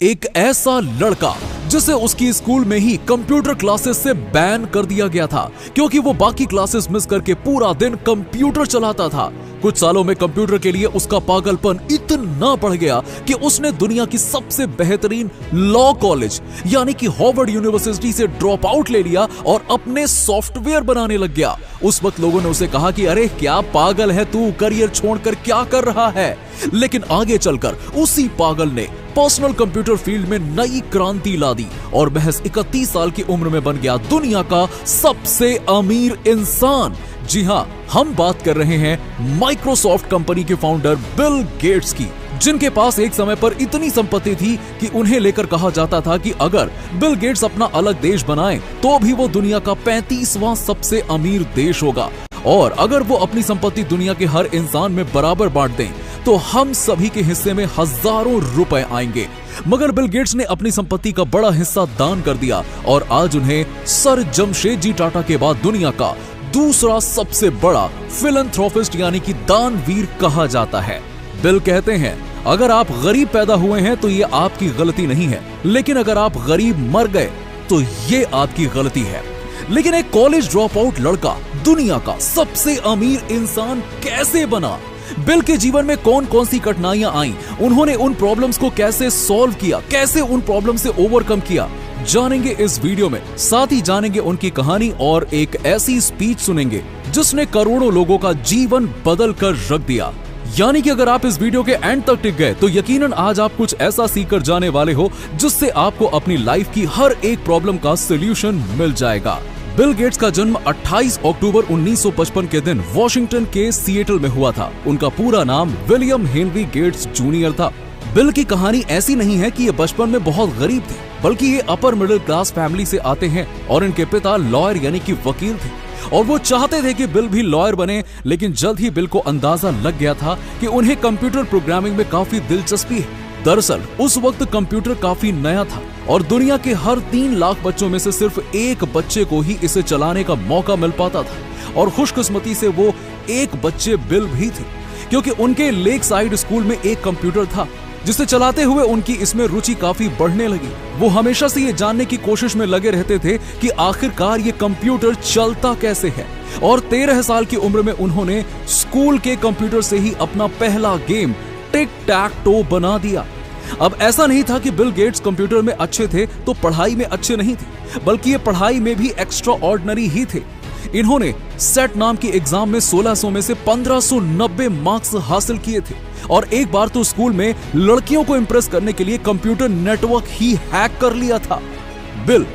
एक ऐसा लड़का जिसे उसकी स्कूल में ही कंप्यूटर क्लासेस से बैन कर दिया गया था क्योंकि वो बाकी क्लासेस मिस करके पूरा दिन कंप्यूटर चलाता था। कुछ सालों में कंप्यूटर के लिए उसका पागलपन इतना बढ़ गया कि उसने दुनिया की सबसे बेहतरीन लॉ कॉलेज यानी कि हार्वर्ड यूनिवर्सिटी से ड्रॉप आउट ले लिया और अपने सॉफ्टवेयर बनाने लग गया। उस वक्त लोगों ने उसे कहा कि अरे क्या पागल है तू, करियर छोड़कर क्या कर रहा है। लेकिन आगे चलकर उसी पागल ने पर्सनल कंप्यूटर फील्ड में नई क्रांति ला दी और महज 31 साल की उम्र में बन गया दुनिया का सबसे अमीर इंसान। जी हां, हम बात कर रहे हैं माइक्रोसॉफ्ट कंपनी के फाउंडर बिल गेट्स की, जिनके पास एक समय पर इतनी संपत्ति थी कि उन्हें लेकर कहा जाता था कि अगर बिल गेट्स अपना अलग देश बनाएं तो भी वो दुनिया का 35वां सबसे अमीर देश होगा और अगर वो अपनी संपत्ति दुनिया के हर इंसान में बराबर बांट दें तो हम सभी के हिस्से में हजारों रुपए आएंगे। मगर बिल गेट्स ने अपनी संपत्ति का बड़ा हिस्सा दान कर दिया और आज उन्हें सर जमशेदजी टाटा के बाद दुनिया का दूसरा सबसे बड़ा फिलैंथ्रोपिस्ट यानी कि दानवीर कहा जाता है। बिल कहते हैं, अगर आप गरीब पैदा हुए हैं तो ये आपकी गलती नहीं है, लेकिन अगर आप गरीब मर गए तो ये आपकी गलती है। लेकिन एक कॉलेज ड्रॉप आउट लड़का दुनिया का सबसे अमीर इंसान कैसे बना? बिल के जीवन में कौन कौन सी कठिनाइयां आईं, उन्होंने उन प्रॉब्लम्स को कैसे सॉल्व किया, कैसे उन प्रॉब्लम से ओवरकम किया, जानेंगे इस वीडियो में। साथ ही जानेंगे उनकी कहानी और एक ऐसी स्पीच सुनेंगे जिसने करोड़ों लोगों का जीवन बदल कर रख दिया। यानी कि अगर आप इस वीडियो के एंड तक टिक गए तो यकीनन आज आप कुछ ऐसा सीखकर जाने वाले हो जिससे आपको अपनी लाइफ की हर एक प्रॉब्लम का सोल्यूशन मिल जाएगा। बिल गेट्स का जन्म 28 अक्टूबर 1955 के दिन वॉशिंगटन के सिएटल में हुआ था। उनका पूरा नाम विलियम हेनरी गेट्स जूनियर था। बिल की कहानी ऐसी नहीं है कि ये बचपन में बहुत गरीब थे, बल्कि ये अपर मिडिल क्लास फैमिली से आते हैं और इनके पिता लॉयर यानी कि वकील थे और वो चाहते थे कि बिल भी लॉयर बने। लेकिन जल्द ही बिल को अंदाजा लग गया था कि उन्हें कंप्यूटर प्रोग्रामिंग में काफी दिलचस्पी है। दरअसल उस वक्त कंप्यूटर काफी नया था और दुनिया के हर 3 लाख बच्चों में से सिर्फ एक बच्चे को ही इसे चलाने का मौका मिल पाता था और खुशकिस्मती से वो एक बच्चे बिल भी थे, क्योंकि उनके लेक साइड स्कूल में एक कंप्यूटर था जिसे चलाते हुए उनकी इसमें रुचि काफी बढ़ने लगी। वो हमेशा से ये जानने की कोशिश में लगे रहते थे कि आखिरकार ये कंप्यूटर चलता कैसे है और 13 साल की उम्र में उन्होंने स्कूल के कंप्यूटर से ही अपना पहला गेम टिक टैक टो बना दिया। अब ऐसा नहीं था कि बिल गेट्स कंप्यूटर में अच्छे थे तो पढ़ाई में अच्छे नहीं थे, बल्कि ये पढ़ाई में भी एक्स्ट्रा ऑर्डिनरी ही थे। इन्होंने सेट नाम की एग्जाम में 1600 में से 1590 मार्क्स हासिल किए थे और एक बार तो स्कूल में लड़कियों को इंप्रेस करने के लिए कंप्यूटर नेटवर्क ही हैक कर लिया था। बिल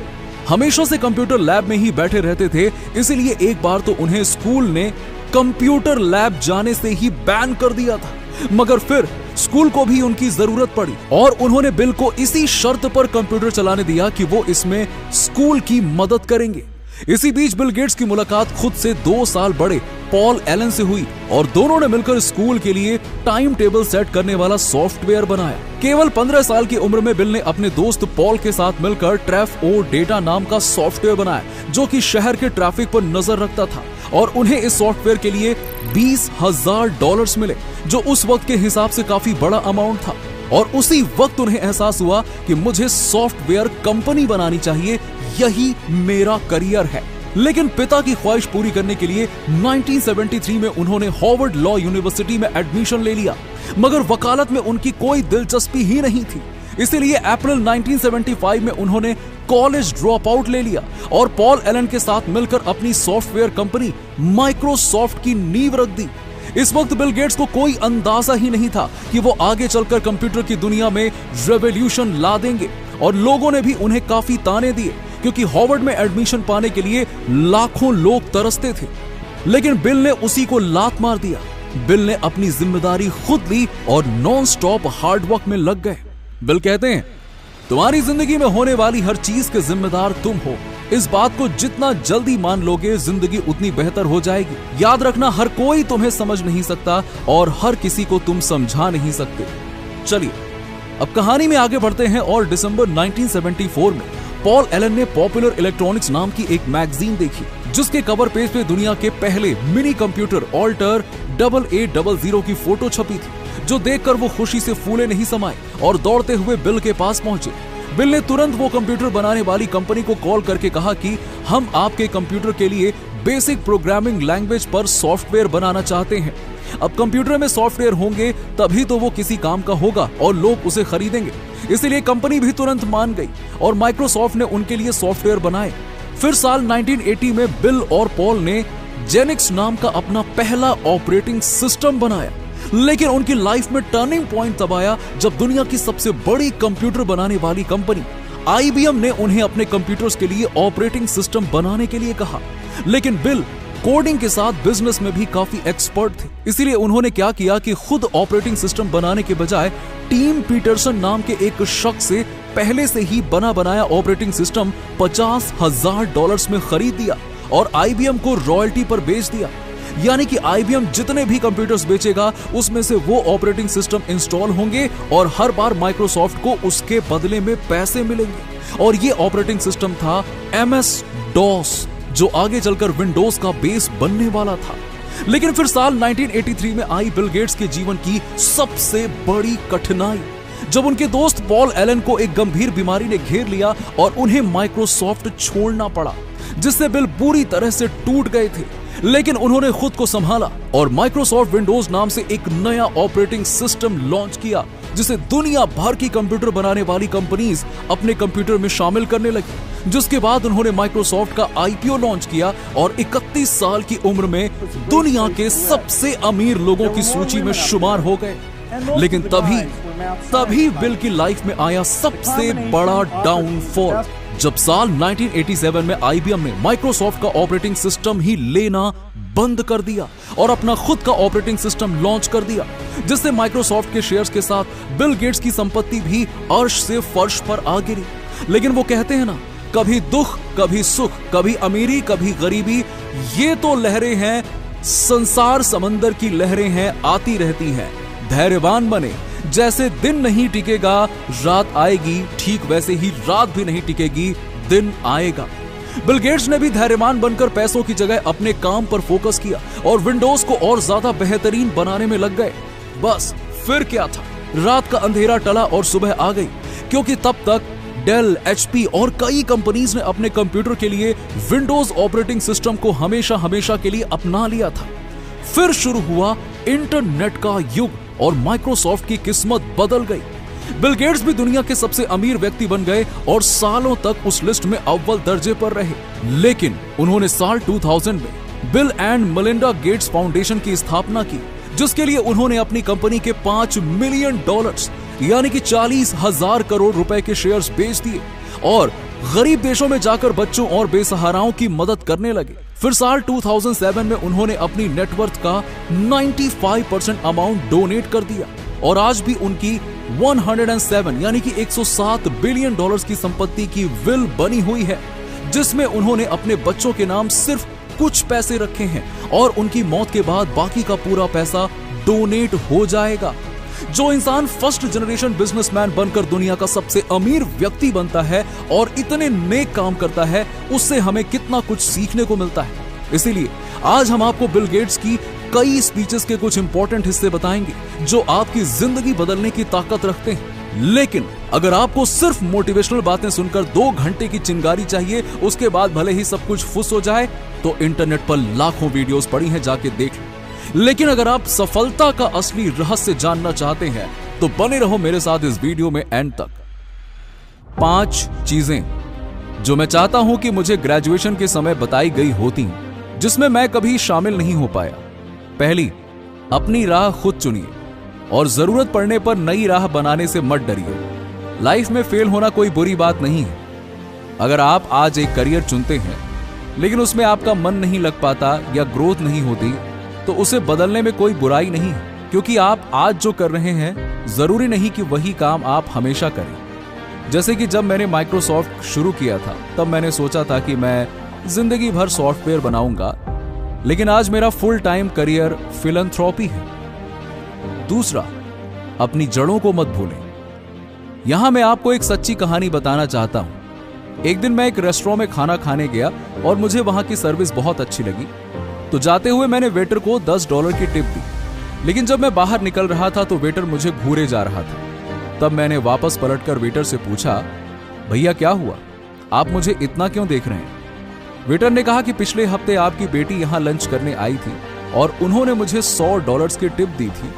हमेशा से कंप्यूटर लैब में ही बैठे रहते थे, इसीलिए एक बार तो उन्हें स्कूल ने कंप्यूटर लैब जाने से ही बैन कर दिया था। मगर फिर स्कूल को भी उनकी जरूरत पड़ी और उन्होंने बिल को इसी शर्त पर कंप्यूटर चलाने दिया कि वो इसमें स्कूल की मदद करेंगे। इसी बीच बिल गेट्स की मुलाकात खुद से 2 साल बड़े पॉल एलन से हुई और दोनों ने मिलकर स्कूल के लिए टाइम टेबल सेट करने वाला सॉफ्टवेयर बनाया। केवल 15 साल की उम्र में बिल ने अपने दोस्त पॉल के साथ मिलकर ट्रैफ ओ डेटा नाम का सॉफ्टवेयर बनाया जो कि शहर के ट्रैफिक पर नजर रखता था और उन्हें इस सॉफ्टवेयर के लिए $20,000 मिले, जो उस वक्त के हिसाब से काफी बड़ा अमाउंट था। और उसी वक्त उन्हें एहसास हुआ कि मुझे सॉफ्टवेयर कंपनी बनानी चाहिए, यही मेरा करियर है। लेकिन पिता की ख्वाहिश पूरी करने के लिए 1973 में उन्होंने हार्वर्ड लॉ यूनिवर्सिटी में एडमिशन ले लिया, मगर वकालत में उनकी कोई दिलचस्पी ही नहीं थी। इसीलिए अप्रैल 1975 में उन्होंने कॉलेज ड्रॉप आउट ले लिया और पॉल एलन के साथ मिलकर अपनी सॉफ्टवेयर कंपनी माइक्रोसॉफ्ट की नींव रख दी। इस वक्त बिल गेट्स को कोई अंदाजा ही नहीं था कि वो आगे चलकर कंप्यूटर की दुनिया में रेवोल्यूशन ला देंगे और लोगों ने भी उन्हें काफी ताने दिए क्योंकि हार्वर्ड में एडमिशन पाने के लिए लाखों लोग तरसते थे। लेकिन बिल ने उसी को लात मार दिया। बिल ने अपनी जिम्मेदारी खुद ली और नॉन स्टॉप हार्ड वर्क में लग गए। बिल कहते हैं, तुम्हारी जिंदगी में होने वाली हर चीज के जिम्मेदार तुम हो। इस बात को जितना जल्दी मान लोगे जिंदगी उतनी बेहतर हो जाएगी। याद रखना, हर कोई तुम्हें समझ नहीं सकता और हर किसी को तुम समझा नहीं सकते। चलिए अब कहानी में आगे बढ़ते हैं और दिसंबर 1974 में पॉल एलन ने पॉपुलर इलेक्ट्रॉनिक्स नाम की एक मैगजीन देखी जिसके कवर पेज पे दुनिया के पहले मिनी कंप्यूटर ऑल्टर 8800 की फोटो छपी थी। जो देखकर वो खुशी से फूले नहीं समाए और दौड़ते हुए बिल के पास पहुंचे। बिल ने तुरंत वो कंप्यूटर बनाने वाली कंपनी को कॉल करके कहा कि हम आपके कंप्यूटर के लिए बेसिक प्रोग्रामिंग लैंग्वेज पर सॉफ्टवेयर बनाना चाहते हैं। अब कंप्यूटर में सॉफ्टवेयर होंगे तभी तो वो किसी काम का होगा और लोग उसे खरीदेंगे। इसलिए कंपनी भी तुरंत मान गई और माइक्रोसॉफ्ट ने उनके लिए सॉफ्टवेयर बनाए। फिर साल 1980 में बिल और पॉल ने जेनिक्स नाम का अपना पहला ऑपरेटिंग सिस्टम बनाया। लेकिन उनकी लाइफ में टर्निंग पॉइंट तब आया जब दुनिया की सबसे बड़ी कंप्यूटर बनाने वाली कंपनी IBM ने उन्हें अपने कंप्यूटर्स के लिए ऑपरेटिंग सिस्टम बनाने के लिए कहा। लेकिन बिल कोडिंग के साथ बिजनेस में भी काफी एक्सपर्ट थे, इसीलिए उन्होंने क्या किया कि खुद ऑपरेटिंग सिस्टम बनाने के बजाय टीम पीटरसन नाम के एक शख्स से पहले से ही बना बनाया ऑपरेटिंग सिस्टम $50,000 में खरीद दिया और IBM को रॉयल्टी पर बेच दिया। यानी कि IBM जितने भी कंप्यूटर्स बेचेगा उसमें से वो ऑपरेटिंग सिस्टम इंस्टॉल होंगे और हर बार माइक्रोसॉफ्ट को उसके बदले में पैसे मिलेंगे। और ये ऑपरेटिंग सिस्टम था MS-DOS, जो आगे चलकर विंडोज का बेस बनने वाला था। लेकिन फिर साल 1983 में आई बिल गेट्स के जीवन की सबसे बड़ी कठिनाई, जब उनके दोस्त पॉल एलन को एक गंभीर बीमारी ने घेर लिया और उन्हें माइक्रोसॉफ्ट छोड़ना पड़ा, जिससे बिल बुरी तरह से टूट गए थे। लेकिन उन्होंने खुद को संभाला और माइक्रोसॉफ्ट विंडोज नाम से एक नया ऑपरेटिंग सिस्टम लॉन्च किया, जिसे दुनिया भर की कंप्यूटर बनाने वाली कंपनीज अपने कंप्यूटर में शामिल करने लगी। जिसके बाद उन्होंने माइक्रोसॉफ्ट का IPO लॉन्च किया और 31 साल की उम्र में दुनिया के सबसे अमीर लोगों की सूची में शुमार हो गए। लेकिन तभी बिल की लाइफ में आया सबसे बड़ा डाउनफॉल, जब साल 1987 में IBM ने माइक्रोसॉफ्ट का ऑपरेटिंग सिस्टम ही लेना बंद कर दिया और अपना खुद का ऑपरेटिंग सिस्टम लॉन्च कर दिया, जिससे माइक्रोसॉफ्ट के शेयर्स के साथ बिल गेट्स की संपत्ति भी अर्श से फर्श पर आ गिरी। लेकिन वो कहते हैं ना, कभी दुख कभी सुख, कभी अमीरी कभी गरीबी, ये तो लहरें हैं, संसार समंदर की लहरें हैं, आती रहती हैं। धैर्यवान बने, जैसे दिन नहीं टिकेगा रात आएगी, ठीक वैसे ही रात भी नहीं टिकेगी, दिन आएगा। बिल गेट्स ने भी धैर्यवान बनकर पैसों की जगह अपने काम पर फोकस किया और विंडोज को और ज्यादा बेहतरीन बनाने में लग गए। बस फिर क्या था, रात का अंधेरा टला और सुबह आ गई, क्योंकि तब तक डेल, HP और कई कंपनीज ने अपने कंप्यूटर के लिए विंडोज ऑपरेटिंग सिस्टम को हमेशा हमेशा के लिए अपना लिया था। फिर शुरू हुआ इंटरनेट का युग और माइक्रोसॉफ्ट की किस्मत बदल गई। बिल गेट्स भी दुनिया के सबसे अमीर व्यक्ति बन गए और सालों तक उस लिस्ट में अव्वल दर्जे पर रहे। लेकिन उन्होंने साल 2000 में bill and Melinda Gates foundation की स्थापना की, जिसके लिए उन्होंने अपनी कंपनी के $5 मिलियन यानी कि 40,000 करोड़ रुपए के शेयर्स बेच दिए और गरीब देशों में जाकर बच्चों और बेसहाराओं की मदद करने लगे। फिर साल 2007 में उन्होंने अपनी नेटवर्थ का 95% अमाउंट डोनेट कर दिया और आज भी उनकी 107 यानी कि $107 बिलियन की संपत्ति की विल बनी हुई है, जिसमें उन्होंने अपने बच्चों के नाम सिर्फ कुछ पैसे रखे हैं और उनकी मौत के बाद बाकी का पूरा पैसा डोनेट हो जाएगा। जो इंसान फर्स्ट जनरेशन बिजनेसमैन बनकर दुनिया का सबसे अमीर व्यक्ति बनता है और इतने नेक काम करता है, उससे हमें कितना कुछ सीखने को मिलता है। इसीलिए आज हम आपको बिल गेट्स की कई स्पीचेस के कुछ इंपॉर्टेंट हिस्से बताएंगे जो आपकी जिंदगी बदलने की ताकत रखते हैं। लेकिन अगर आपको सिर्फ मोटिवेशनल बातें सुनकर 2 घंटे की चिंगारी चाहिए, उसके बाद भले ही सब कुछ फुस हो जाए, तो इंटरनेट पर लाखों वीडियोस पड़ी हैं, जाके देख लो। लेकिन अगर आप सफलता का असली रहस्य जानना चाहते हैं तो बने रहो मेरे साथ इस वीडियो में एंड तक। 5 चीजें जो मैं चाहता हूं कि मुझे ग्रेजुएशन के समय बताई गई होती, जिसमें मैं कभी शामिल नहीं हो पाया। पहली, अपनी राह खुद चुनिए और जरूरत पड़ने पर नई राह बनाने से मत डरिए। लाइफ में फेल होना कोई बुरी बात नहीं है। अगर आप आज एक करियर चुनते हैं लेकिन उसमें आपका मन नहीं लग पाता या ग्रोथ नहीं होती, तो उसे बदलने में कोई बुराई नहीं है, क्योंकि आप आज जो कर रहे हैं जरूरी नहीं कि वही काम आप हमेशा करें। जैसे कि जब मैंने माइक्रोसॉफ्ट शुरू किया था तब मैंने सोचा था कि मैं जिंदगी भर सॉफ्टवेयर बनाऊंगा, लेकिन आज मेरा फुल टाइम करियर फिलैंथ्रोपी है। दूसरा, अपनी जड़ों को मत भूलें। यहां मैं आपको एक सच्ची कहानी बताना चाहता हूं। एक दिन मैं एक रेस्टोरेंट में खाना खाने गया और मुझे वहां की सर्विस बहुत अच्छी लगी, तो जाते हुए मैंने वेटर को $10 की टिप दी। लेकिन जब मैं बाहर निकल रहा था तो वेटर मुझे घूरे जा रहा था। तब मैंने वापस पलटकर वेटर से पूछा, भैया क्या हुआ, आप मुझे इतना क्यों देख रहे हैं? वेटर ने कहा कि पिछले हफ्ते आपकी बेटी यहां लंच करने आई थी और उन्होंने मुझे $100 की टिप दी थी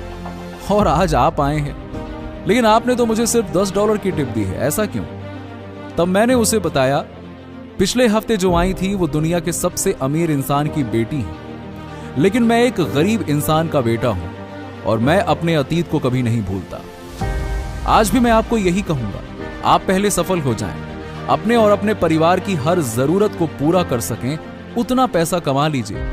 और आज आप आए हैं, लेकिन आपने तो मुझे सिर्फ $10 की टिप दी है, ऐसा क्यों? तब मैंने उसे बताया, पिछले हफ्ते जो आई थी वो दुनिया के सबसे अमीर इंसान की बेटी है, लेकिन मैं एक गरीब इंसान का बेटा हूं और मैं अपने अतीत को कभी नहीं भूलता। आज भी मैं आपको यही कहूंगा, आप पहले सफल हो जाएं, अपने और अपने परिवार की हर जरूरत को पूरा कर सकें, उतना पैसा कमा लीजिए,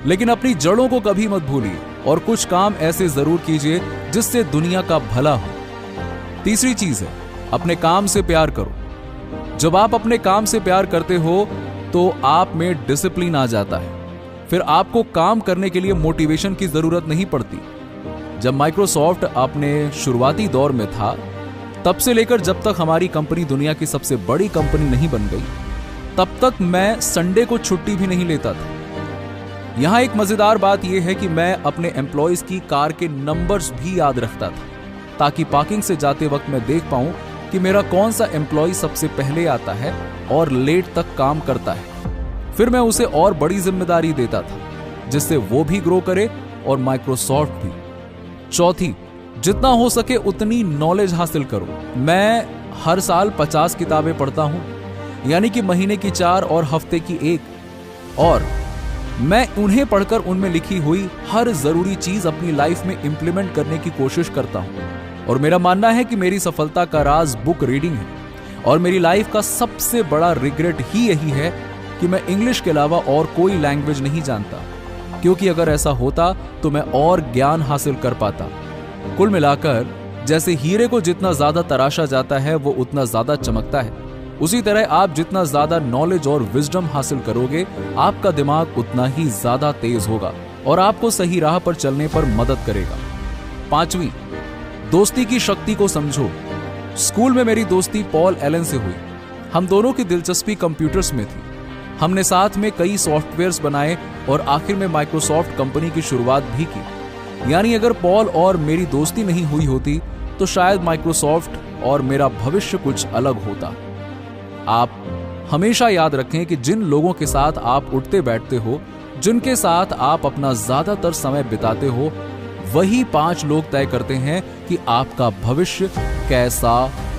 लेकिन अपनी जड़ों को कभी मत भूलिए और कुछ काम ऐसे जरूर कीजिए जिससे दुनिया का भला हो। तीसरी चीज है, अपने काम से प्यार करो। जब आप अपने काम से प्यार करते हो तो आप में डिसिप्लिन आ जाता है, फिर आपको काम करने के लिए मोटिवेशन की जरूरत नहीं पड़ती। जब माइक्रोसॉफ्ट अपने शुरुआती दौर में था, तब से लेकर जब तक हमारी कंपनी दुनिया की सबसे बड़ी कंपनी नहीं बन गई, तब तक मैं संडे को छुट्टी भी नहीं लेता था। यहां एक मजेदार बात यह है कि मैं अपने एम्प्लॉयज की कार के नंबर्स भी याद रखता था, ताकि पार्किंग से जाते वक्त मैं देख पाऊं कि मेरा कौन सा एम्प्लॉय सबसे पहले आता है और लेट तक काम करता है। फिर मैं उसे और बड़ी जिम्मेदारी देता था, जिससे वो भी ग्रो करे और माइक्रोसॉफ्ट भी। चौथी, जितना हो सके उतनी नॉलेज हासिल करो। मैं हर साल 50 किताबें पढ़ता हूं, यानी कि महीने की 4 और हफ्ते की 1, और मैं उन्हें पढ़कर उनमें लिखी हुई हर जरूरी चीज अपनी लाइफ में इंप्लीमेंट करने की कोशिश करता हूं। और मेरा मानना है कि मेरी सफलता का राज बुक रीडिंग है, और मेरी लाइफ का सबसे बड़ा रिग्रेट ही यही है कि मैं इंग्लिश के अलावा और कोई लैंग्वेज नहीं जानता, क्योंकि अगर ऐसा होता तो मैं और ज्ञान हासिल कर पाता। कुल मिलाकर, जैसे हीरे को जितना ज्यादा तराशा जाता है वो उतना ज्यादा चमकता है, उसी तरह आप जितना ज्यादा नॉलेज और विजडम हासिल करोगे, आपका दिमाग उतना ही ज्यादा तेज होगा और आपको सही राह पर चलने पर मदद करेगा। पांचवी, दोस्ती की शक्ति को समझो। स्कूल में मेरी दोस्ती पॉल एलन से हुई। हम दोनों की दिलचस्पी कंप्यूटर्स में थी। हमने साथ में कई सॉफ्टवेयर्स बनाए और आखिर में माइक्रोसॉफ्ट कंपनी की शुरुआत भी की। यानी अगर पॉल और मेरी दोस्ती नहीं हुई होती तो शायद माइक्रोसॉफ्ट और मेरा भविष्य कुछ अलग होता। आप हमेशा याद रखें कि जिन लोगों के साथ आप उठते बैठते हो, जिनके साथ आप अपना ज्यादातर समय बिताते हो, वही 5 लोग तय करते हैं कि आपका भविष्य कैसा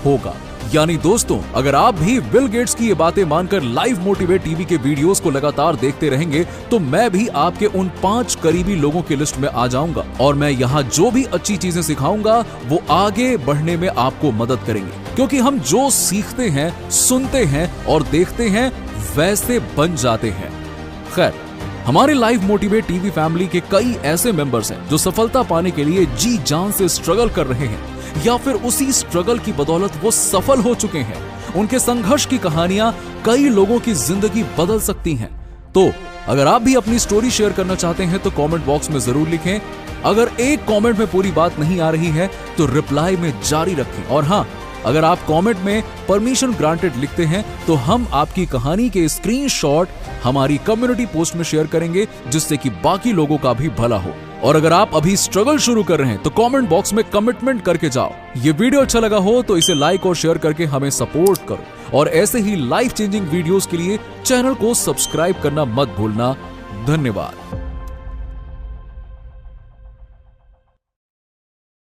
होगा। यानी दोस्तों, अगर आप भी बिल गेट्स की ये बातें मानकर लाइव मोटिवेट टीवी के वीडियोस को लगातार देखते रहेंगे तो मैं भी आपके उन 5 करीबी लोगों की लिस्ट में आ जाऊंगा, और मैं यहाँ जो भी अच्छी चीजें सिखाऊंगा वो आगे बढ़ने में आपको मदद करेंगे, क्योंकि हम जो सीखते हैं, सुनते हैं और देखते हैं वैसे बन जाते हैं। खैर, हमारे लाइव मोटिवेट टीवी फैमिली के कई ऐसे मेंबर्स हैं जो सफलता पाने के लिए जी जान से स्ट्रगल कर रहे हैं, या फिर उसी स्ट्रगल की बदौलत वो सफल हो चुके हैं। उनके संघर्ष की कहानियां कई लोगों की जिंदगी बदल सकती हैं। तो अगर आप भी अपनी स्टोरी शेयर करना चाहते हैं तो कमेंट बॉक्स में जरूर लिखें। अगर एक कमेंट में पूरी बात नहीं आ रही है तो रिप्लाई में जारी रखें। और हाँ, अगर आप कमेंट में परमिशन ग्रांटेड लिखते हैं तो हम आपकी कहानी के स्क्रीनशॉट हमारी कम्युनिटी पोस्ट में शेयर करेंगे, जिससे कि बाकी लोगों का भी भला हो। और अगर आप अभी स्ट्रगल शुरू कर रहे हैं तो कमेंट बॉक्स में कमिटमेंट करके जाओ। ये वीडियो अच्छा लगा हो तो इसे लाइक और शेयर करके हमें सपोर्ट करो, और ऐसे ही लाइफ चेंजिंग वीडियोस के लिए चैनल को सब्सक्राइब करना मत भूलना। धन्यवाद।